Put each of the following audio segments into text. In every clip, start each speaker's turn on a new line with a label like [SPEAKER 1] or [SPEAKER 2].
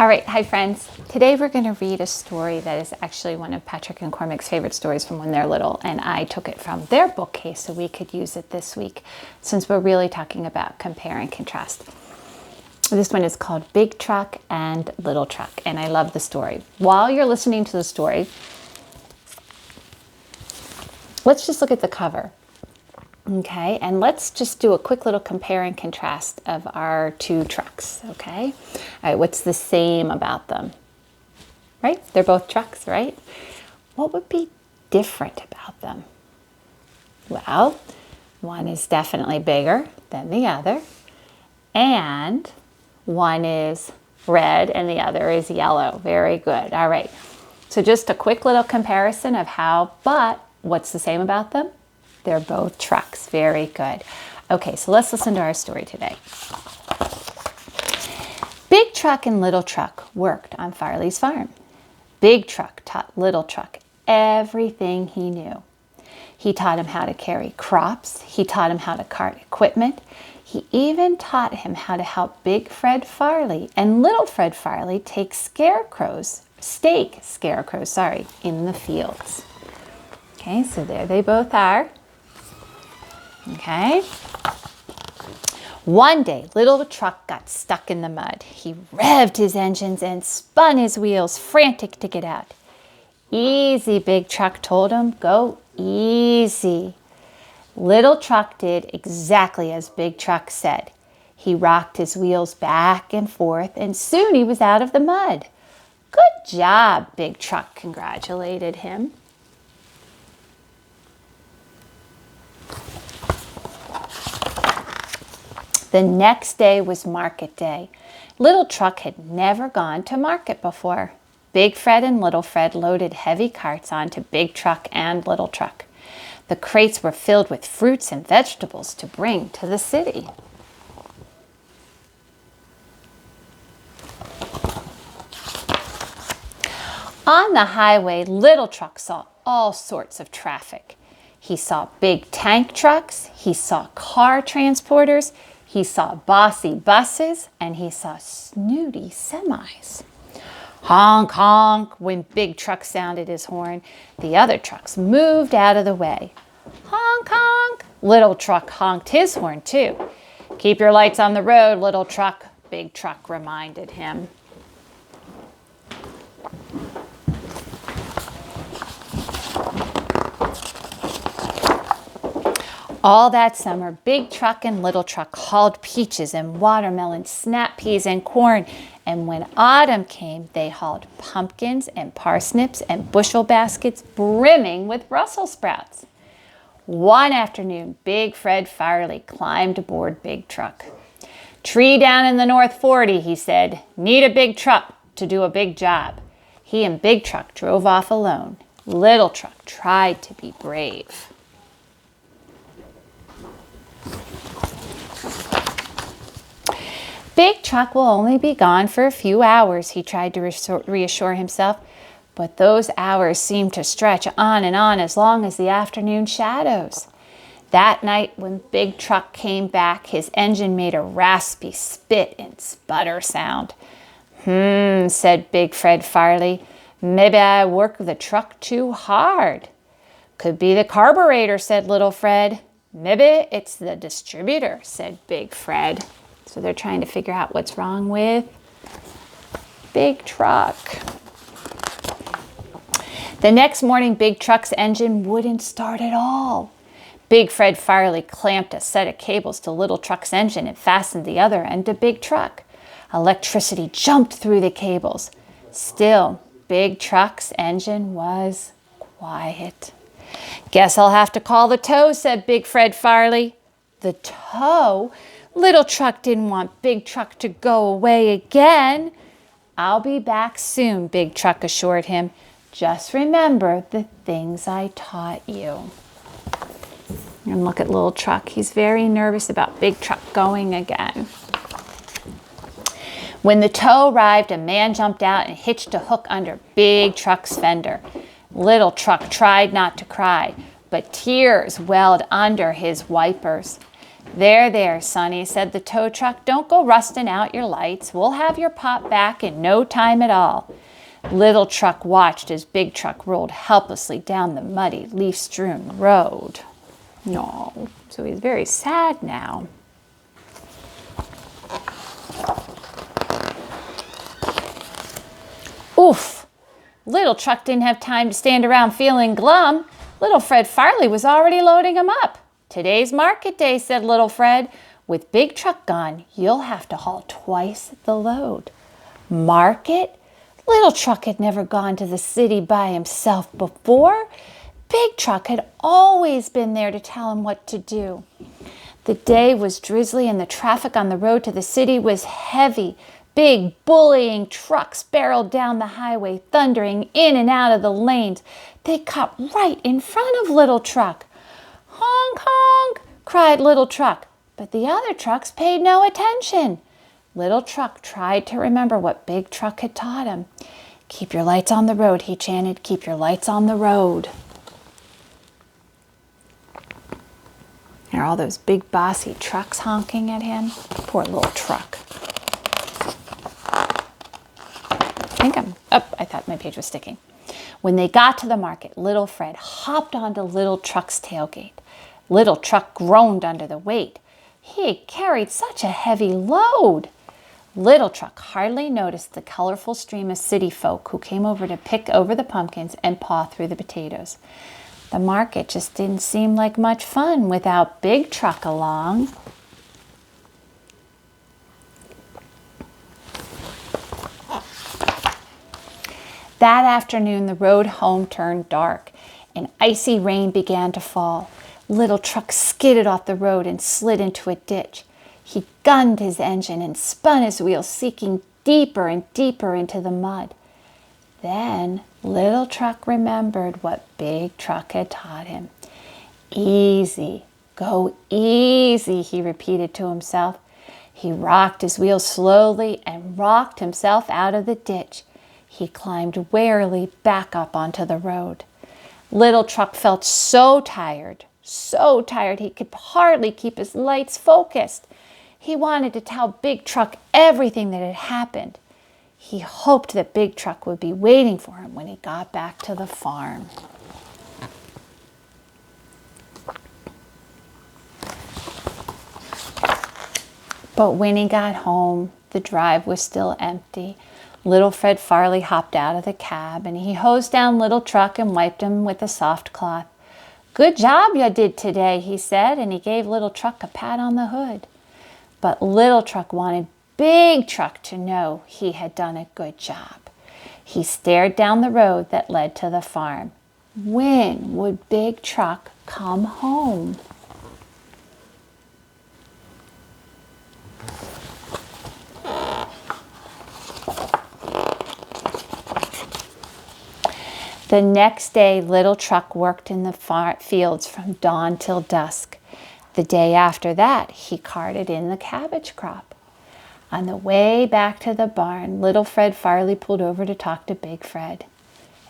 [SPEAKER 1] All right, hi friends. Today we're going to read a story that is actually one of Patrick and Cormac's favorite stories from when they're little, and I took it from their bookcase so we could use it this week since we're really talking about compare and contrast. This one is called Big Truck and Little Truck, and I love the story. While you're listening to the story, let's just look at the cover. Okay, and let's just do a quick little compare and contrast of our two trucks, okay? All right, what's the same about them? Right? They're both trucks, right? What would be different about them? Well, one is definitely bigger than the other, and one is red and the other is yellow. Very good. All right, so just a quick little comparison of but what's the same about them? They're both trucks. Very good. Okay, so let's listen to our story today. Big Truck and Little Truck worked on Farley's farm. Big Truck taught Little Truck everything he knew. He taught him how to carry crops. He taught him how to cart equipment. He even taught him how to help Big Fred Farley and Little Fred Farley stake scarecrows, in the fields. Okay, so there they both are. Okay. One day, Little Truck got stuck in the mud. He revved his engines and spun his wheels, frantic to get out. Easy, Big Truck told him. Go easy. Little Truck did exactly as Big Truck said. He rocked his wheels back and forth, and soon he was out of the mud. Good job, Big Truck congratulated him. The next day was market day. Little Truck had never gone to market before. Big Fred and Little Fred loaded heavy carts onto Big Truck and Little Truck. The crates were filled with fruits and vegetables to bring to the city. On the highway, Little Truck saw all sorts of traffic. He saw big tank trucks, he saw car transporters, he saw bossy buses, and he saw snooty semis. Honk, honk, when Big Truck sounded his horn, the other trucks moved out of the way. Honk, honk, Little Truck honked his horn too. Keep your lights on the road, Little Truck, Big Truck reminded him. All that summer, Big Truck and Little Truck hauled peaches and watermelons, snap peas and corn. And when autumn came, they hauled pumpkins and parsnips and bushel baskets brimming with Brussels sprouts. One afternoon, Big Fred Farley climbed aboard Big Truck. Tree down in the North 40, he said. Need a big truck to do a big job. He and Big Truck drove off alone. Little Truck tried to be brave. Big Truck will only be gone for a few hours, he tried to reassure himself, but those hours seemed to stretch on and on as long as the afternoon shadows. That night, when Big Truck came back, his engine made a raspy spit and sputter sound. Said Big Fred Farley, maybe I work the truck too hard. Could be the carburetor, said Little Fred. Maybe it's the distributor, said Big Fred. So they're trying to figure out what's wrong with Big Truck. The next morning, Big Truck's engine wouldn't start at all. Big Fred Farley clamped a set of cables to Little Truck's engine and fastened the other end to Big Truck. Electricity jumped through the cables. Still, Big Truck's engine was quiet. Guess I'll have to call the tow, said Big Fred Farley. The tow? Little Truck didn't want Big Truck to go away again. I'll be back soon, Big Truck assured him. Just remember the things I taught you. And look at Little Truck. He's very nervous about Big Truck going again. When the tow arrived, a man jumped out and hitched a hook under Big Truck's fender. Little Truck tried not to cry, but tears welled under his wipers. There, there, Sonny, said the tow truck. Don't go rusting out your lights. We'll have your pop back in no time at all. Little Truck watched as Big Truck rolled helplessly down the muddy, leaf-strewn road. No, so he's very sad now. Oof! Little Truck didn't have time to stand around feeling glum. Little Fred Farley was already loading him up. Today's market day, said Little Fred. With Big Truck gone, you'll have to haul twice the load. Market? Little Truck had never gone to the city by himself before. Big Truck had always been there to tell him what to do. The day was drizzly and the traffic on the road to the city was heavy. Big, bullying trucks barreled down the highway, thundering in and out of the lanes. They cut right in front of Little Truck. Honk, honk, cried Little Truck, but the other trucks paid no attention. Little Truck tried to remember what Big Truck had taught him. Keep your lights on the road, he chanted. Keep your lights on the road. There are all those big bossy trucks honking at him. Poor Little Truck. I thought my page was sticking. When they got to the market, Little Fred hopped onto Little Truck's tailgate. Little Truck groaned under the weight. He had carried such a heavy load. Little Truck hardly noticed the colorful stream of city folk who came over to pick over the pumpkins and paw through the potatoes. The market just didn't seem like much fun without Big Truck along. That afternoon, the road home turned dark, and icy rain began to fall. Little Truck skidded off the road and slid into a ditch. He gunned his engine and spun his wheels, sinking deeper and deeper into the mud. Then Little Truck remembered what Big Truck had taught him. Easy, go easy, he repeated to himself. He rocked his wheels slowly and rocked himself out of the ditch. He climbed warily back up onto the road. Little Truck felt so tired he could hardly keep his lights focused. He wanted to tell Big Truck everything that had happened. He hoped that Big Truck would be waiting for him when he got back to the farm. But when he got home, the drive was still empty. Little Fred Farley hopped out of the cab and he hosed down Little Truck and wiped him with a soft cloth. Good job you did today, he said, and he gave Little Truck a pat on the hood. But Little Truck wanted Big Truck to know he had done a good job. He stared down the road that led to the farm. When would Big Truck come home? The next day, Little Truck worked in the fields from dawn till dusk. The day after that, he carted in the cabbage crop. On the way back to the barn, Little Fred Farley pulled over to talk to Big Fred.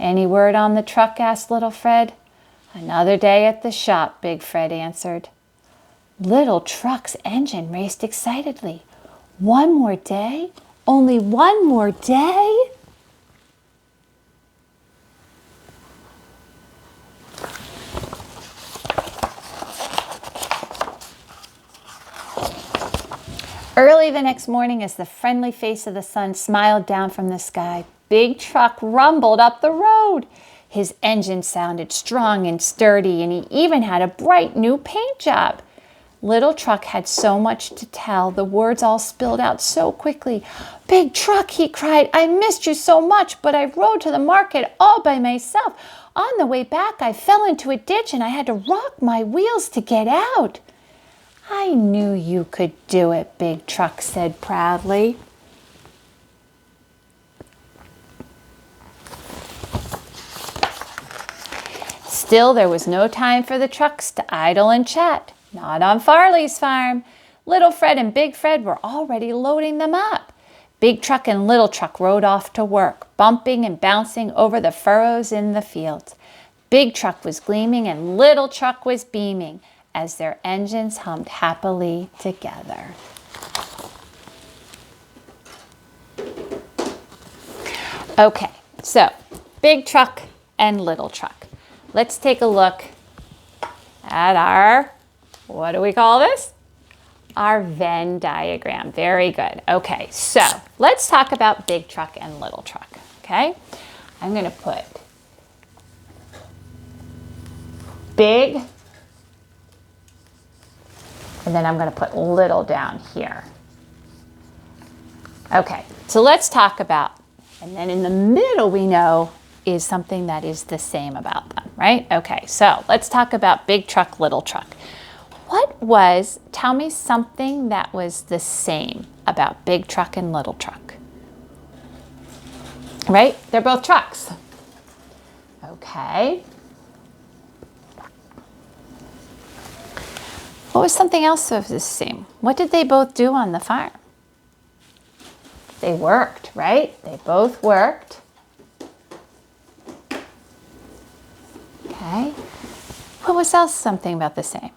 [SPEAKER 1] Any word on the truck? Asked Little Fred. Another day at the shop, Big Fred answered. Little Truck's engine raced excitedly. One more day? Only one more day? Early the next morning, as the friendly face of the sun smiled down from the sky, Big Truck rumbled up the road. His engine sounded strong and sturdy, and he even had a bright new paint job. Little Truck had so much to tell, the words all spilled out so quickly. Big Truck, he cried, I missed you so much, but I rode to the market all by myself. On the way back, I fell into a ditch, and I had to rock my wheels to get out. I knew you could do it, Big Truck said proudly. Still, there was no time for the trucks to idle and chat. Not on Farley's farm. Little Fred and Big Fred were already loading them up. Big Truck and Little Truck rode off to work, bumping and bouncing over the furrows in the fields. Big Truck was gleaming and Little Truck was beaming. as their engines hummed happily together. Okay, so big truck and little truck. Let's take a look at our, what do we call this? Our Venn diagram. Very good. Okay, so let's talk about big truck and little truck, okay? I'm going to put big, and then I'm going to put little down here. Okay, so let's talk about, and then in the middle we know is something that is the same about them, right? Okay, so let's talk about big truck, little truck. Tell me something that was the same about big truck and little truck. Right? They're both trucks. Okay. What was something else that was the same? What did they both do on the farm? They worked, right? They both worked. Okay. What was else something about the same?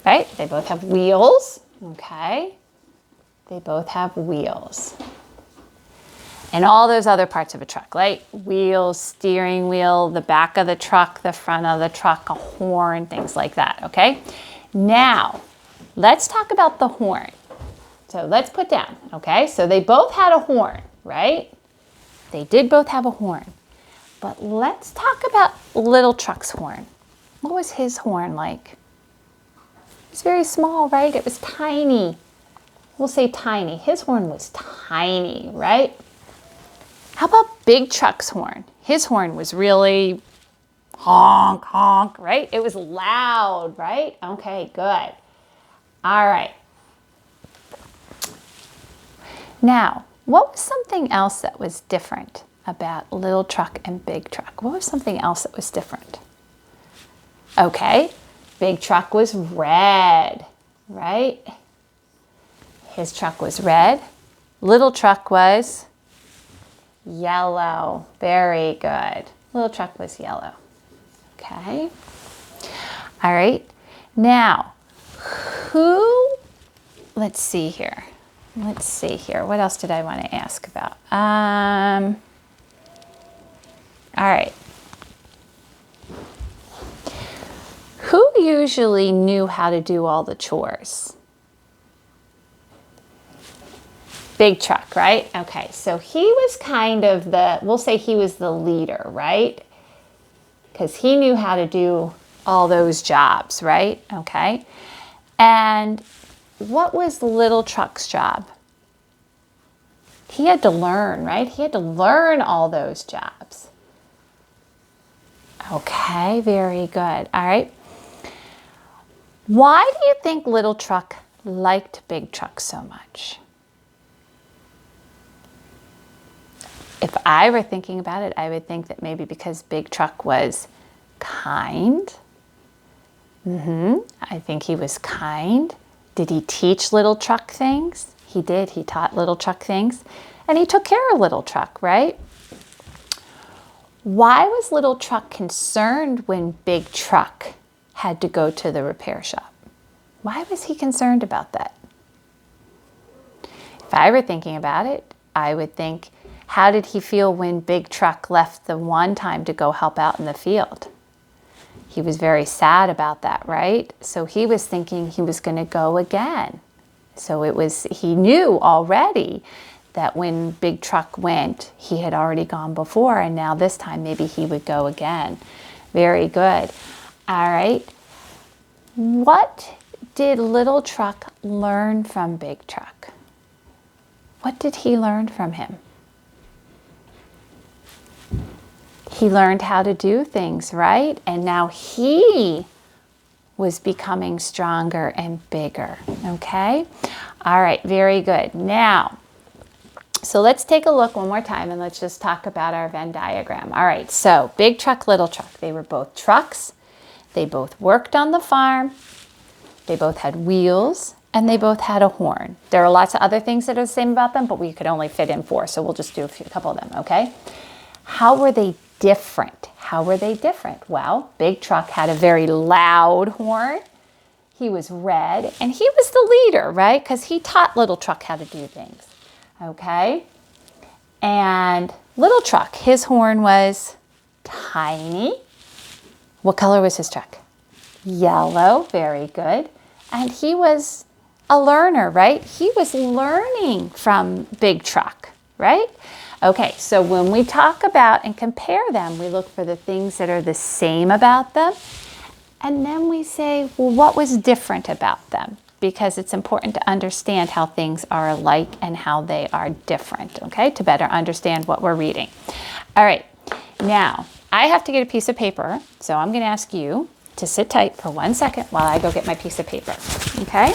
[SPEAKER 1] Right? They both have wheels. Okay. They both have wheels. And all those other parts of a truck, right? Wheels, steering wheel, the back of the truck, the front of the truck, a horn, things like that, okay? Now, let's talk about the horn. So let's put down, okay? So they both had a horn, right? They did both have a horn. But let's talk about little truck's horn. What was his horn like? It was very small, right? It was tiny. We'll say tiny. His horn was tiny, right? How about big truck's horn? His horn was really honk, honk, right? It was loud, right? Okay, good. All right. Now, what was something else that was different about little truck and big truck? What was something else that was different? Okay, big truck was red, right? His truck was red. Little truck was yellow. Very good. Little truck was yellow. Okay. All right. Now, let's see here. What else did I want to ask about? All right. Who usually knew how to do all the chores? Big truck, right? Okay, so he was kind of we'll say he was the leader, right? Because he knew how to do all those jobs, right? Okay. And what was little truck's job? He had to learn, right? He had to learn all those jobs. Okay, very good. All right. Why do you think little truck liked big truck so much? If I were thinking about it, I would think that maybe because big truck was kind. I think he was kind. Did he teach little truck things? He did. He taught little truck things. And he took care of little truck, right? Why was little truck concerned when big truck had to go to the repair shop? Why was he concerned about that? If I were thinking about it, I would think, how did he feel when big truck left the one time to go help out in the field? He was very sad about that, right? So he was thinking he was going to go again. So he knew already that when big truck went, he had already gone before, and now this time maybe he would go again. Very good. All right. What did little truck learn from big truck? What did he learn from him? He learned how to do things, right? And now he was becoming stronger and bigger, okay? All right, very good. Now, so let's take a look one more time and let's just talk about our Venn diagram. All right, so big truck, little truck. They were both trucks. They both worked on the farm. They both had wheels and they both had a horn. There are lots of other things that are the same about them, but we could only fit in 4, so we'll just do a couple of them, okay? How were they different. How were they different? Well, Big Truck had a very loud horn. He was red, and he was the leader, right? Because he taught Little Truck how to do things, okay? And Little Truck, his horn was tiny. What color was his truck? Yellow, very good. And he was a learner, right? He was learning from Big Truck, right? Okay, so when we talk about and compare them, we look for the things that are the same about them. And then we say, well, what was different about them? Because it's important to understand how things are alike and how they are different, okay? To better understand what we're reading. All right, now I have to get a piece of paper, so I'm gonna ask you to sit tight for 1 second while I go get my piece of paper, okay?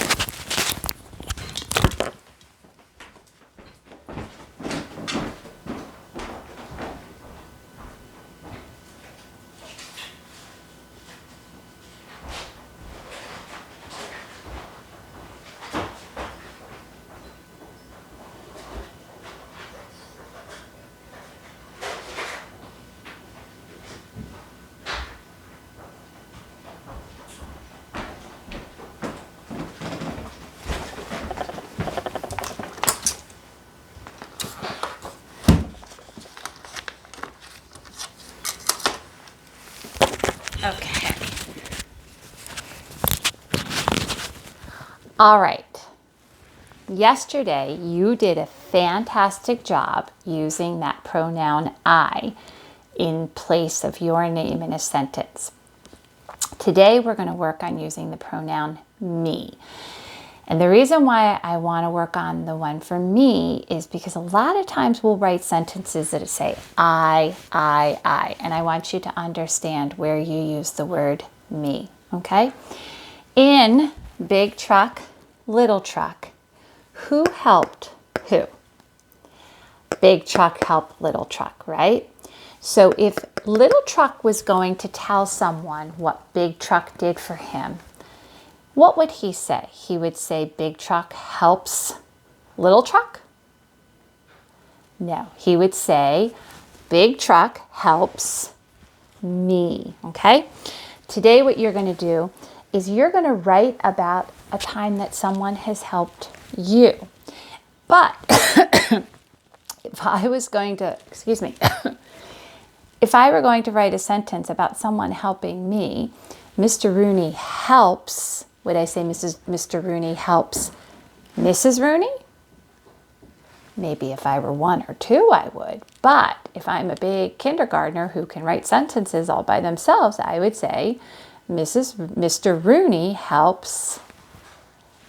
[SPEAKER 1] Okay. All right. Yesterday, you did a fantastic job using that pronoun I in place of your name in a sentence. Today, we're going to work on using the pronoun me. And the reason why I want to work on the one for me is because a lot of times we'll write sentences that say I. And I want you to understand where you use the word me, okay? In Big Truck, Little Truck, who helped who? Big Truck helped Little Truck, right? So if Little Truck was going to tell someone what Big Truck did for him, what would he say? He would say Big Truck helps Little Truck? No, he would say Big Truck helps me, okay? Today what you're going to do is you're going to write about a time that someone has helped you. But if I was going to, if I were going to write a sentence about someone helping me, Mr. Rooney helps, would I say Mr. Rooney helps Mrs. Rooney? Maybe if I were 1 or 2, I would. But if I'm a big kindergartner who can write sentences all by themselves, I would say Mr. Rooney helps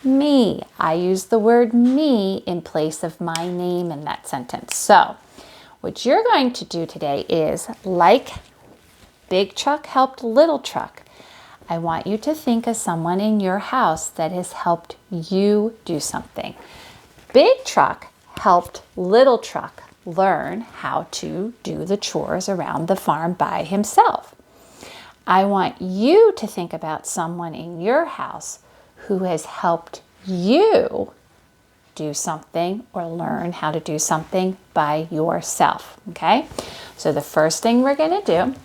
[SPEAKER 1] me. I use the word me in place of my name in that sentence. So what you're going to do today is, like Big Truck helped Little Truck, I want you to think of someone in your house that has helped you do something. Big Truck helped Little Truck learn how to do the chores around the farm by himself. I want you to think about someone in your house who has helped you do something or learn how to do something by yourself, okay? So the first thing we're going to do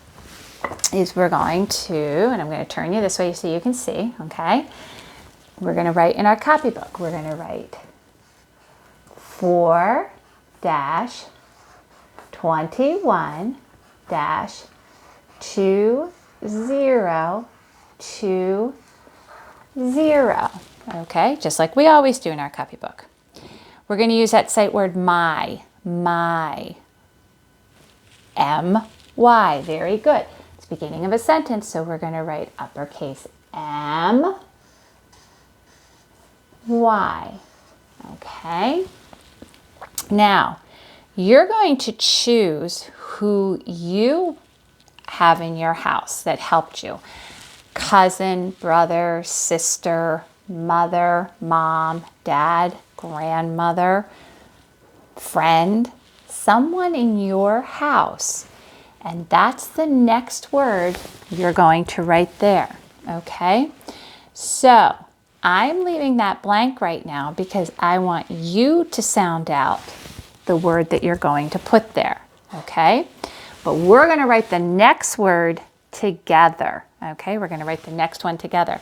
[SPEAKER 1] is we're going to, and I'm going to turn you this way so you can see, okay? We're going to write in our copybook, we're going to write 4-21-2020, okay? Just like we always do in our copybook. We're going to use that sight word my, M-Y, very good. It's the beginning of a sentence, so we're going to write uppercase M-Y, okay? Now, you're going to choose who you have in your house that helped you. Cousin, brother, sister, mother, mom, dad, grandmother, friend, someone in your house. And that's the next word you're going to write there, okay? So I'm leaving that blank right now because I want you to sound out the word that you're going to put there, okay? But we're going to write the next word together. Okay, we're going to write the next one together.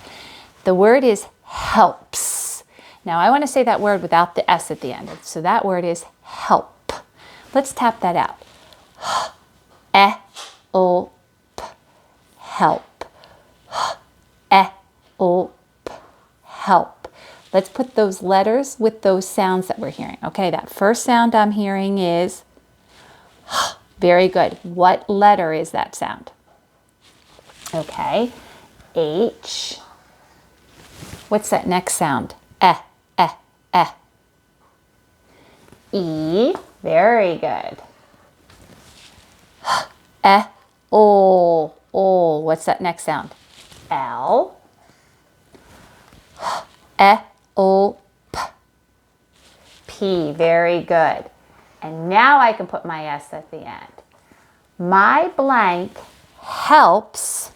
[SPEAKER 1] The word is helps. Now I want to say that word without the S at the end. So that word is help. Let's tap that out. Help. Help. Help. Let's put those letters with those sounds that we're hearing. Okay, that first sound I'm hearing is very good. What letter is that sound? Okay, H. What's that next sound? E. Very good. O. What's that next sound? L. P. Very good. And now I can put my S at the end. My blank helps.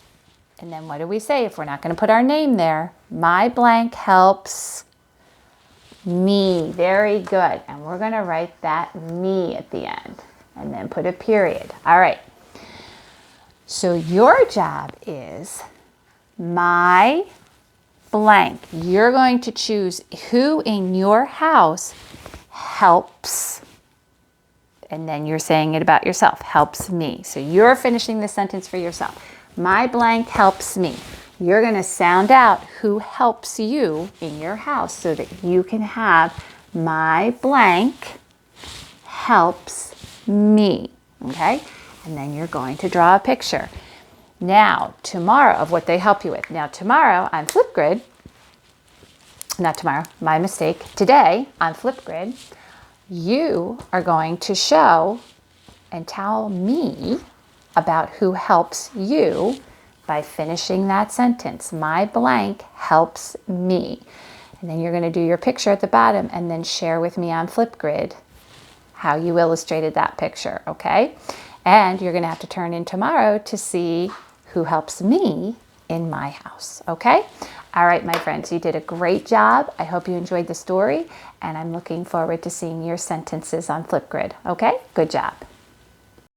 [SPEAKER 1] And then what do we say if we're not going to put our name there? My blank helps me. Very good. And we're going to write that me at the end and then put a period. All right. So your job is my blank. You're going to choose who in your house helps. And then you're saying it about yourself. Helps me. So you're finishing the sentence for yourself. My blank helps me. You're going to sound out who helps you in your house so that you can have my blank helps me. Okay? And then you're going to draw a picture. Now, tomorrow, of what they help you with. Now, tomorrow on Flipgrid, not tomorrow, my mistake. Today on Flipgrid, you are going to show and tell me about who helps you by finishing that sentence. My blank helps me. And then you're going to do your picture at the bottom and then share with me on Flipgrid how you illustrated that picture, okay? And you're going to have to turn in tomorrow to see who helps me in my house, okay? All right, my friends, you did a great job. I hope you enjoyed the story, and I'm looking forward to seeing your sentences on Flipgrid, okay? Good job.